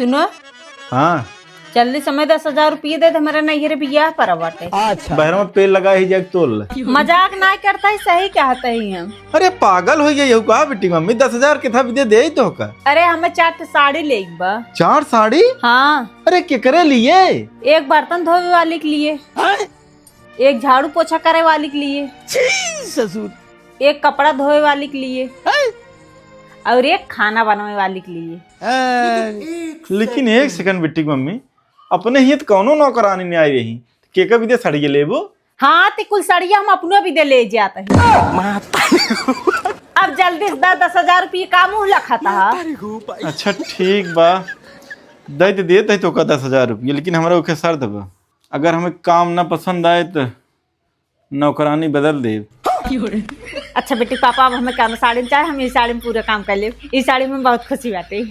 सुनो हाँ जल्दी समय 10,000 रुपये दे दे मेरा नैहरे बियाह पर बाटे। अच्छा बहर में पेड़ लगा ही जाए तोल। मजाक ना करता ही सही कहते ही हम। अरे पागल हो गई हो का बेटी मम्मी 10,000 के था भी दे तो का। अरे हमें 4 साड़ी ले बा। 4 साड़ी? हाँ अरे केकरे लिए? एक बर्तन धोने वाले के लिए, एक झाड़ू पोछा करे वाले के लिए, ससुर एक कपड़ा धोए वाले के लिए और एक खाना बनाने वाले के लिए। लेकिन एक सेकंड बेटी मम्मी अपने ही तो कौनो नौकरानी नहीं आई रही केका भी दे साड़ी लेबो। हाँ तो कुल साड़ियाँ हम अपने भी दे ले जाते हैं। अब जल्दी से 10,000 रुपये का मुँह लखाता है। अच्छा ठीक बा दे तो का 10,000 रुपये, लेकिन हमारा ओके शर्त बा अगर हमें काम ना पसंद आए तो नौकरानी बदल दे। अच्छा बेटी पापा अब हमें काम साड़ी में चाहे हम इस साड़ी में पूरा काम कर ले। इस साड़ी में बहुत खुशी बात है।